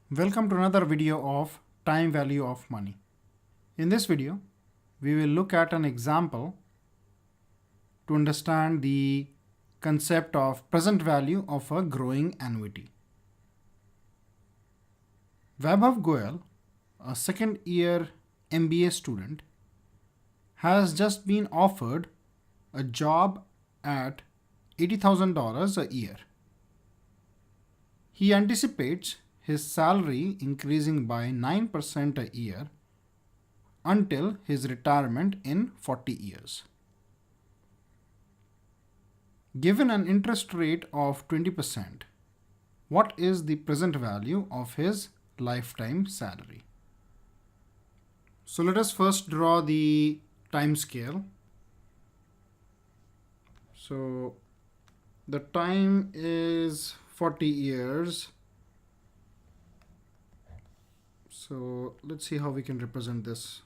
Welcome to another video of time value of money. In this video, we will look at an example to understand the concept of present value of a growing annuity. Vaibhav Goyal, a second year MBA student, has just been offered a job at $80,000 a year. He anticipates his salary increasing by 9% a year until his retirement in 40 years. Given an interest rate of 20%, what is the present value of his lifetime salary? So let us first draw the time scale. So the time is 40 years. So let's see how we can represent this.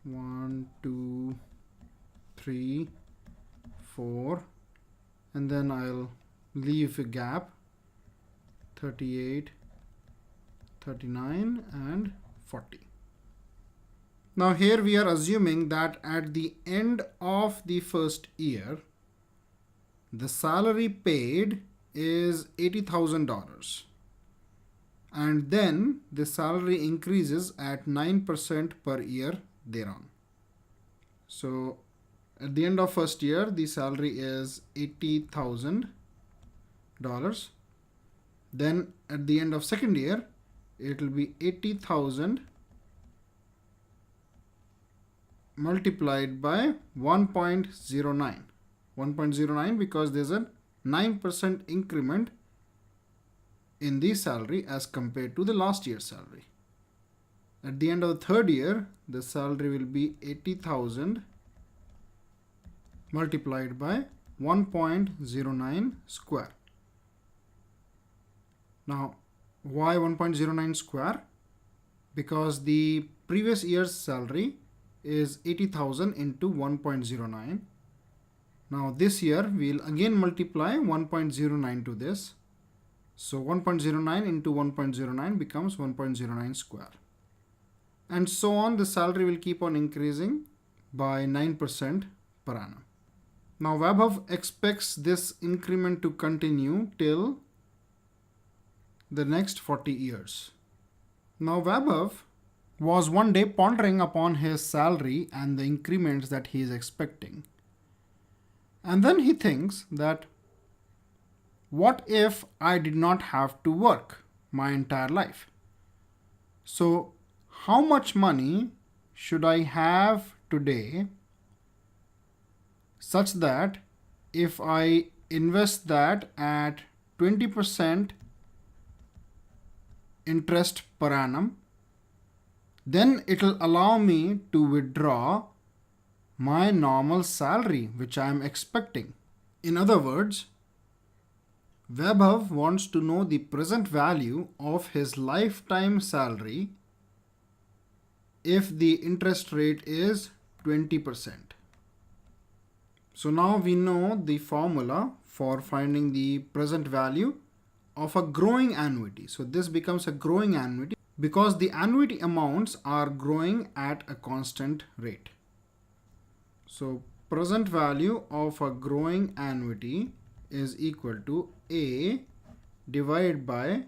1, 2, 3, 4, and then I'll leave a gap. 38, 39, and 40. Now here we are assuming that at the end of the first year, the salary paid is $80,000. And then the salary increases at 9% per year thereon. So at the end of first year, the salary is $80,000. Then at the end of second year, it will be 80,000 multiplied by 1.09. 1.09 because there's a 9% increment in the salary as compared to the last year's salary. At the end of the third year, the salary will be 80,000 multiplied by 1.09 square. Now, why 1.09 square? Because the previous year's salary is 80,000 into 1.09. Now this year, we'll again multiply 1.09 to this. So 1.09 into 1.09 becomes 1.09 square. And so on, the salary will keep on increasing by 9% per annum. Now Vaibhav expects this increment to continue till the next 40 years. Now Vaibhav was one day pondering upon his salary and the increments that he is expecting. And then he thinks that what if I did not have to work my entire life? So how much money should I have today such that if I invest that at 20% interest per annum, then it will allow me to withdraw my normal salary which I am expecting. In other words, Vaibhav wants to know the present value of his lifetime salary if the interest rate is 20%. So now we know the formula for finding the present value of a growing annuity. So this becomes a growing annuity because the annuity amounts are growing at a constant rate. So present value of a growing annuity is equal to A divided by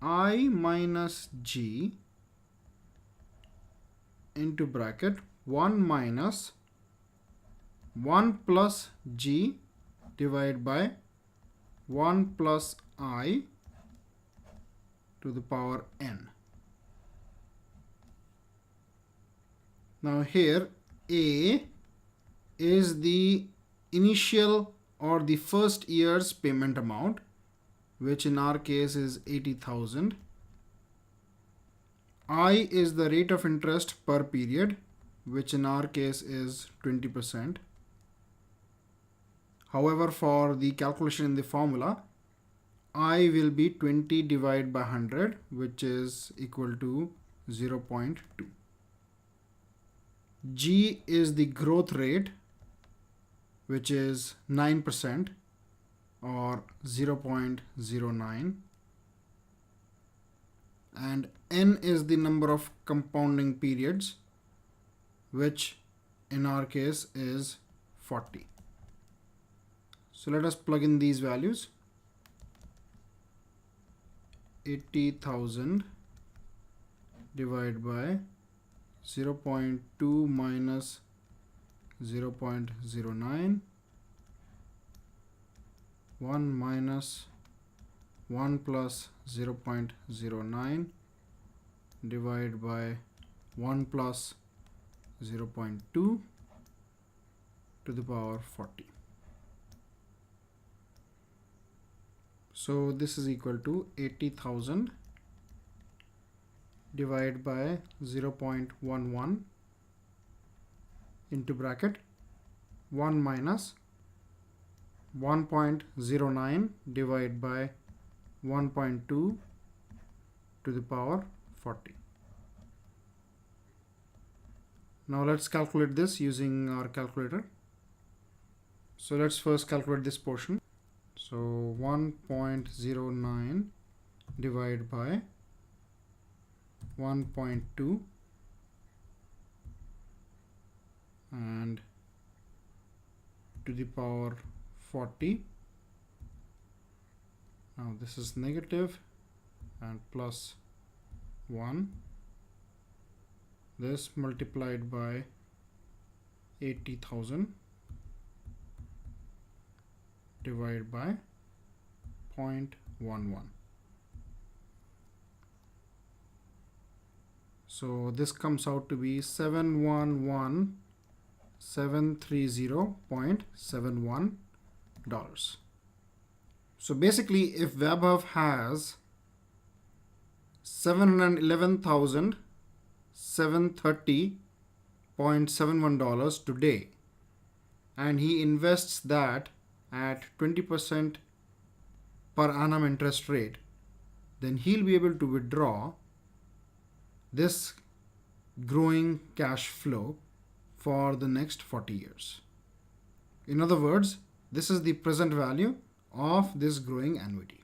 I minus G into bracket 1 minus 1 plus G divided by 1 plus I to the power n. Now here A is the initial or the first year's payment amount, which in our case is 80,000. I is the rate of interest per period, which in our case is 20%. However, for the calculation in the formula, I will be 20 divided by 100, which is equal to 0.2. G is the growth rate, which is 9% or 0.09. and n is the number of compounding periods, which in our case is 40. So let us plug in these values. 80,000 divided by 0.2 minus 0.09, 1 minus 1 plus 0.09 divided by 1 plus 0.2 to the power 40. So this is equal to 80,000 divided by 0.11 into bracket 1 minus 1.09 divided by 1.2 to the power 40. Now let's calculate this using our calculator. So let's first calculate this portion. So 1.09 divided by 1.2 and to the power 40. Now this is negative and plus 1. This multiplied by 80,000 divided by 0.11. So this comes out to be 711,730.71 dollars. So basically, if Vaibhav has $711,730.71 today, and he invests that at 20% per annum interest rate, then he'll be able to withdraw this growing cash flow for the next 40 years. In other words, this is the present value of this growing annuity.